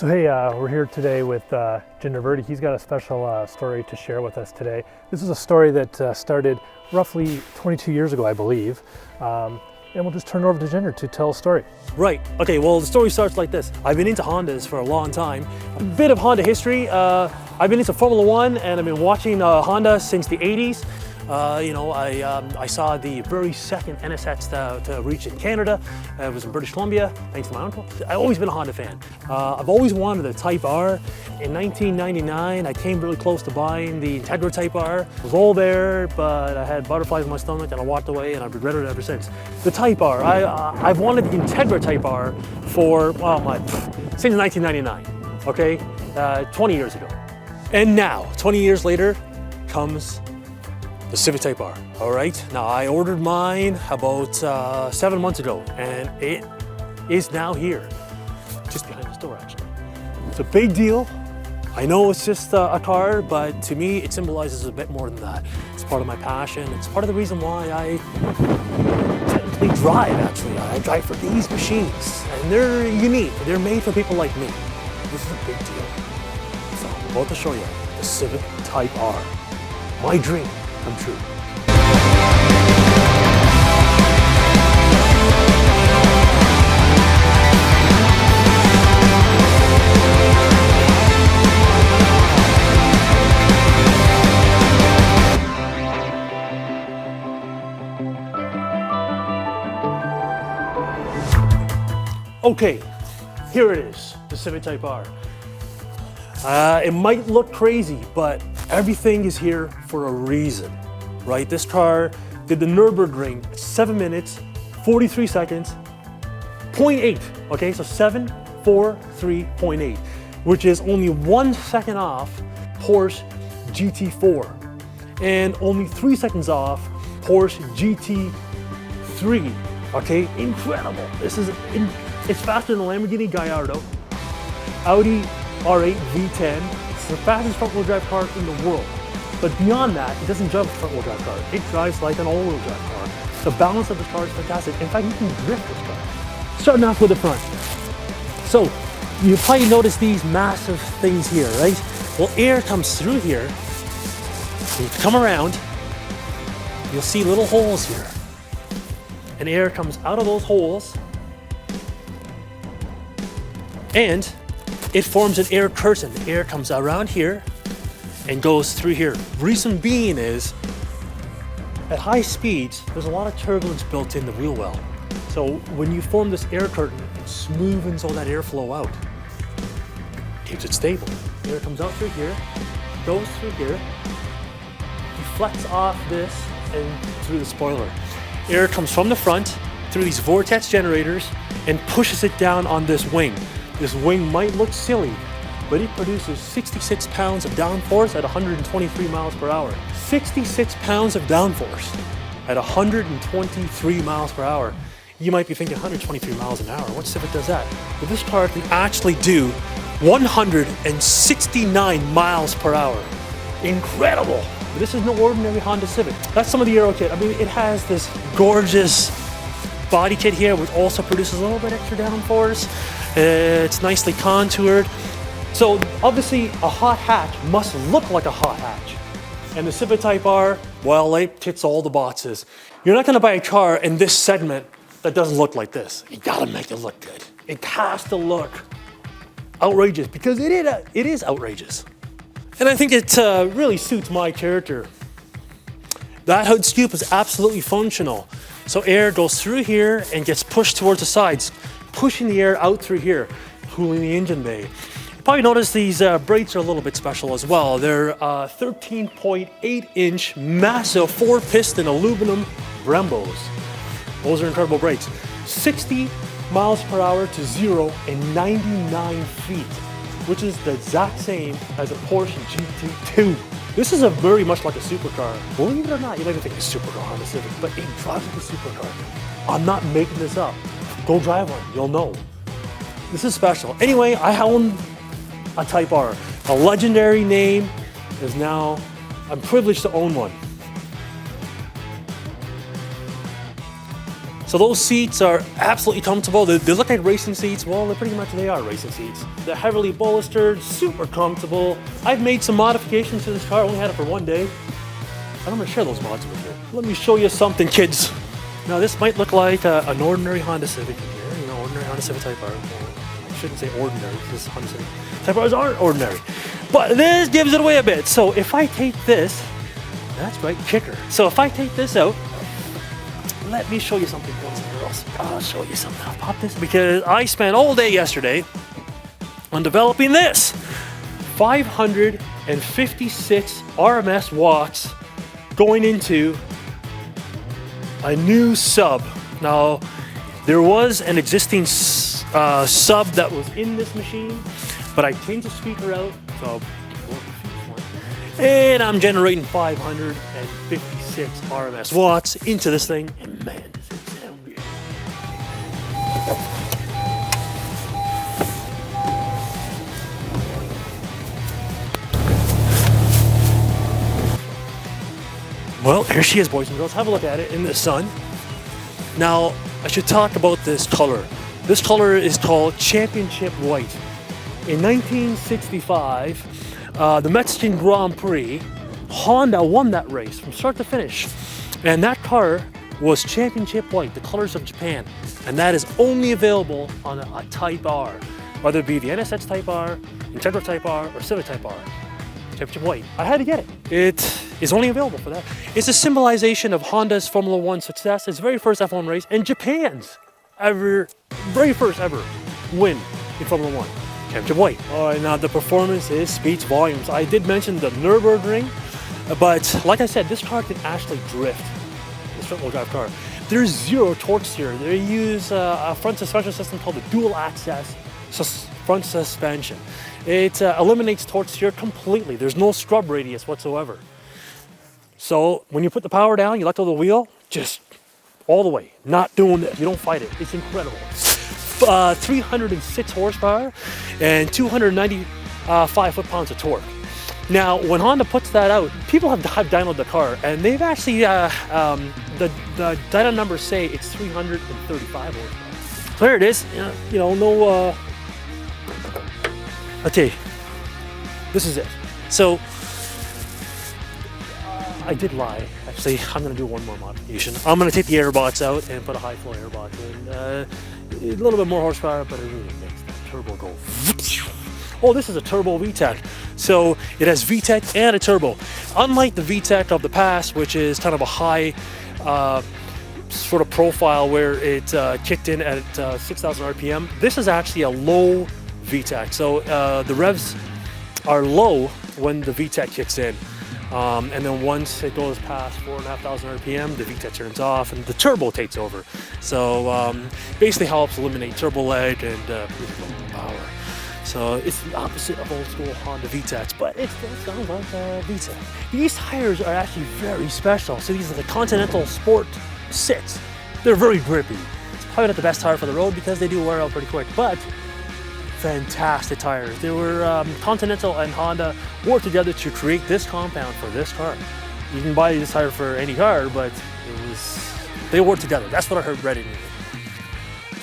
So hey, we're here today with Jinder. He's got a special story to share with us today. This is a story that started roughly 22 years ago, I believe. And we'll just turn it over to Jinder to tell a story. Right, okay, well the story starts like this. I've been into Hondas for a long time. A bit of Honda history. I've been into Formula One and I've been watching Honda since the 80s. I saw the very second NSX to reach in Canada. It was in British Columbia, thanks to my uncle. I've always been a Honda fan. I've always wanted a Type R. In 1999, I came really close to buying the Integra Type R. It was all there, but I had butterflies in my stomach and I walked away and I've regretted it ever since. The Type R, I've wanted the Integra Type R for, since 1999, okay? 20 years ago. And now, 20 years later, comes the Civic Type R, all right? Now I ordered mine about 7 months ago and it is now here, just behind this door actually. It's a big deal. I know it's just a car, but to me it symbolizes a bit more than that. It's part of my passion. It's part of the reason why I technically drive actually. I drive for these machines and they're unique. They're made for people like me. This is a big deal. So I'm about to show you the Civic Type R. My dream come true. Okay, here it is, the Civic Type R. It might look crazy, but everything is here for a reason, right? This car did the Nürburgring 7 minutes, 43 seconds, 0.8, okay? So 7:43.8, which is only 1 second off Porsche GT4 and only 3 seconds off Porsche GT3, okay? Incredible. It's faster than the Lamborghini Gallardo, Audi R8 V10. It's the fastest front-wheel drive car in the world. But beyond that, it doesn't drive a front-wheel drive car. It drives like an all-wheel drive car. The balance of this car is fantastic. In fact, you can drift this car. Starting off with the front. So, you probably notice these massive things here, right? Well, air comes through here. You come around, you'll see little holes here. And air comes out of those holes and it forms an air curtain. The air comes around here and goes through here. Reason being is, at high speeds, there's a lot of turbulence built in the wheel well. So when you form this air curtain, it smoothens all that airflow out. Keeps it stable. Air comes out through here, goes through here, deflects off this and through the spoiler. Air comes from the front through these vortex generators and pushes it down on this wing. This wing might look silly, but it produces 66 pounds of downforce at 123 miles per hour. 66 pounds of downforce at 123 miles per hour. You might be thinking 123 miles an hour. What Civic does that? Well, this car can actually do 169 miles per hour. Incredible. But this is no ordinary Honda Civic. That's some of the aero kit. I mean, it has this gorgeous body kit here, which also produces a little bit extra downforce. It's nicely contoured. So obviously a hot hatch must look like a hot hatch. And the Civic Type R, well, it hits all the boxes. You're not gonna buy a car in this segment that doesn't look like this. You gotta make it look good. It has to look outrageous because it is outrageous. And I think it really suits my character. That hood scoop is absolutely functional. So air goes through here and gets pushed towards the sides, pushing the air out through here, cooling the engine bay. You probably notice these brakes are a little bit special as well. They're 13.8-inch massive 4-piston aluminum Brembos. Those are incredible brakes. 60 miles per hour to 0 in 99 feet, which is the exact same as a Porsche GT2. This is very much like a supercar. Believe it or not, you might even think it's a supercar Honda Civic, but it drives like a supercar. I'm not making this up. Go drive one, you'll know. This is special. Anyway, I own a Type R. A legendary name is now, I'm privileged to own one. So those seats are absolutely comfortable. They look like racing seats. Well, they are racing seats. They're heavily bolstered, super comfortable. I've made some modifications to this car. I only had it for one day. And I'm gonna share those mods with you. Let me show you something, kids. Now this might look like an ordinary Honda Civic in here. You know, ordinary Honda Civic Type R. I shouldn't say ordinary, because Honda Civic Type R's aren't ordinary. But this gives it away a bit. So if I take this, that's right, kicker. So if I take this out, let me show you something, boys and girls. I'll show you something. I'll pop this because I spent all day yesterday on developing this 556 RMS watts going into a new sub. Now, there was an existing sub that was in this machine, but I changed the speaker out, so and I'm generating 556 RMS watts into this thing, and man, does it sound good. Well, here she is, boys and girls. Have a look at it in the sun. Now, I should talk about this color. This color is called Championship White. In 1965, the Mexican Grand Prix, Honda won that race from start to finish. And that car was Championship White, the colors of Japan. And that is only available on a Type R, whether it be the NSX Type R, Integra Type R, or Civic Type R. Championship White. I had to get it. It is only available for that. It's a symbolization of Honda's Formula One success, its very first F1 race, and Japan's very first ever win in Formula One. Championship White. All right, now the performance speaks volumes. I did mention the Nürburgring, but like I said, this car can actually drift. This front-wheel drive car. There's zero torque steer. They use a front suspension system called the dual access front suspension. It eliminates torque steer completely. There's no scrub radius whatsoever. So when you put the power down, you let go of the wheel, just all the way. Not doing this. You don't fight it. It's incredible. 306 horsepower and 295 foot-pounds of torque. Now, when Honda puts that out, people have dynoed the car, and they've actually, the dyno numbers say it's 335 horsepower. So there it is. No, okay, this is it. So, I did lie. Actually, I'm going to do one more modification. I'm going to take the airbox out and put a high flow airbox in. A little bit more horsepower, but it really makes the turbo go. Oh, this is a turbo VTEC. So it has VTEC and a turbo. Unlike the VTEC of the past, which is kind of a high sort of profile where it kicked in at 6,000 RPM, this is actually a low VTEC. So the revs are low when the VTEC kicks in. And then once it goes past 4,500 RPM, the VTEC turns off and the turbo takes over. So basically helps eliminate turbo lag and power. So it's the opposite of old school Honda VTECs, but it still sounds like a VTEC. These tires are actually very special. So these are the Continental Sport 6. They're very grippy. It's probably not the best tire for the road because they do wear out pretty quick, but fantastic tires. They were Continental and Honda worked together to create this compound for this car. You can buy this tire for any car, but they worked together. That's what I heard read in it.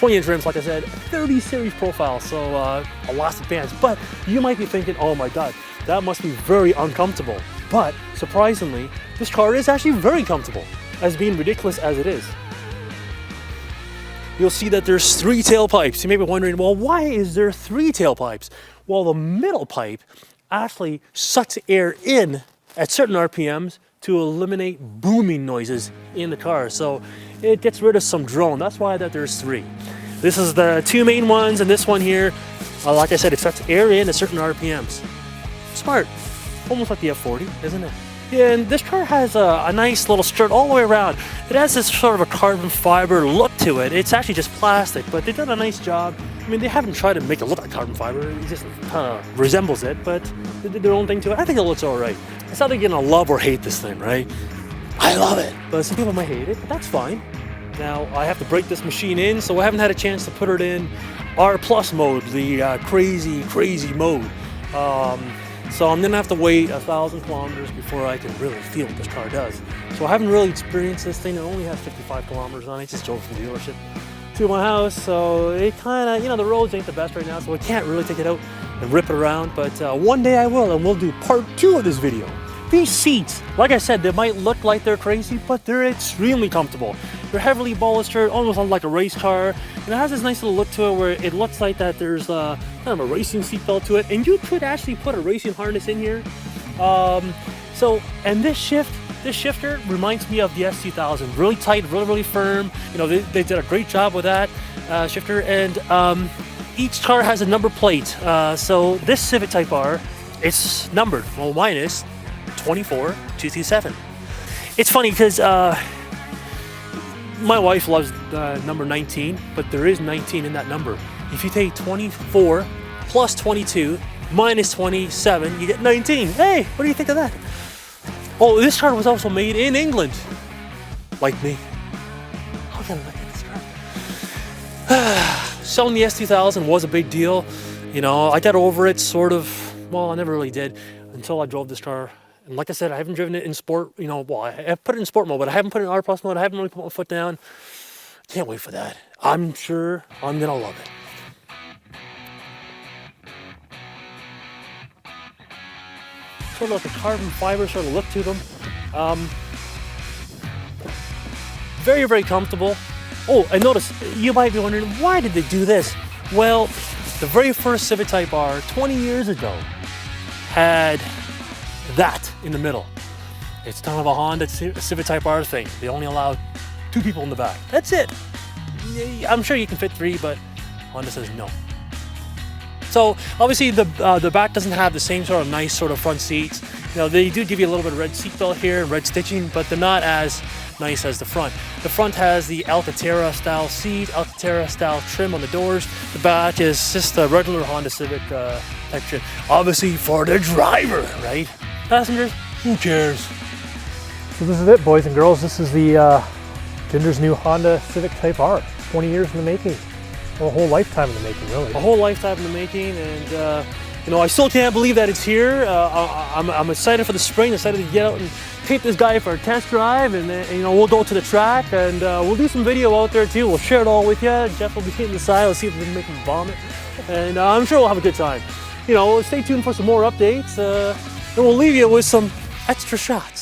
20-inch rims, like I said, 30 series profile, so elastic bands. But you might be thinking, oh my God, that must be very uncomfortable. But surprisingly, this car is actually very comfortable, as being ridiculous as it is. You'll see that there's 3 tailpipes. You may be wondering, well, why is there 3 tailpipes? Well, the middle pipe actually sucks air in at certain RPMs to eliminate booming noises in the car. So it gets rid of some drone. That's why that there's 3. This is the 2 main ones, and this one here, like I said, it sucks air in at certain RPMs. Smart. Almost like the F40, isn't it? Yeah, and this car has a nice little strut all the way around. It has this sort of a carbon fiber look to it. It's actually just plastic, but they've done a nice job. I mean, they haven't tried to make it look like carbon fiber. It just kind of resembles it, but they did their own thing to it. I think it looks all right. It's not like you're gonna love or hate this thing, right? I love it, but some people might hate it, but that's fine. Now, I have to break this machine in, so I haven't had a chance to put it in R+ mode, the crazy mode. So I'm gonna have to wait 1,000 kilometers before I can really feel what this car does. So I haven't really experienced this thing. It only has 55 kilometers on it. Just drove from the dealership to my house. So it kind of, you know, the roads ain't the best right now, so I can't really take it out and rip it around. But one day I will, and we'll do part 2 of this video. These seats, like I said, they might look like they're crazy, but they're extremely comfortable. They're heavily bolstered, almost like a race car, and it has this nice little look to it where it looks like that there's kind of a racing seat belt to it, and you could actually put a racing harness in here. And this shifter reminds me of the S2000, really tight, really firm. You know, they did a great job with that shifter, and each car has a number plate. So this Civic Type R, it's numbered. Well, mine is 24227. It's funny because my wife loves number 19, but there is 19 in that number. If you take 24 plus 22 minus 27, you get 19. Hey, what do you think of that? Oh, this car was also made in England. Like me. How can I look at this car? Selling the S2000 was a big deal. You know, I got over it sort of. Well, I never really did until I drove this car. And like I said, I haven't driven it in sport, you know, well, I put it in sport mode, but I haven't put it in R+ mode. I haven't really put my foot down. Can't wait for that. I'm sure I'm gonna love it. Sort of like a carbon fiber sort of look to them. Very, very comfortable. Oh, and notice, you might be wondering, why did they do this? Well, the very first Civic Type R 20 years ago had that in the middle. It's kind of a Honda Civic Type R thing. They only allow 2 people in the back. That's it. I'm sure you can fit 3, but Honda says no. So obviously the back doesn't have the same sort of nice sort of front seats. You know, they do give you a little bit of red seat belt here, red stitching, but they're not as nice as the front. The front has the Alcantara style seat, Alcantara style trim on the doors. The back is just a regular Honda Civic type trim. Obviously for the driver, right? Passengers, who cares? So this is it, boys and girls. This is the Jinder's new Honda Civic Type R. 20 years in the making. Well, a whole lifetime in the making, really. A whole lifetime in the making, and you know, I still can't believe that it's here. I'm excited for the spring. Excited to get out and take this guy for a test drive, and you know, we'll go to the track, and we'll do some video out there too. We'll share it all with you. Jeff will be hitting the side. Let's see if we can make him vomit, and I'm sure we'll have a good time. You know, stay tuned for some more updates, and we'll leave you with some extra shots.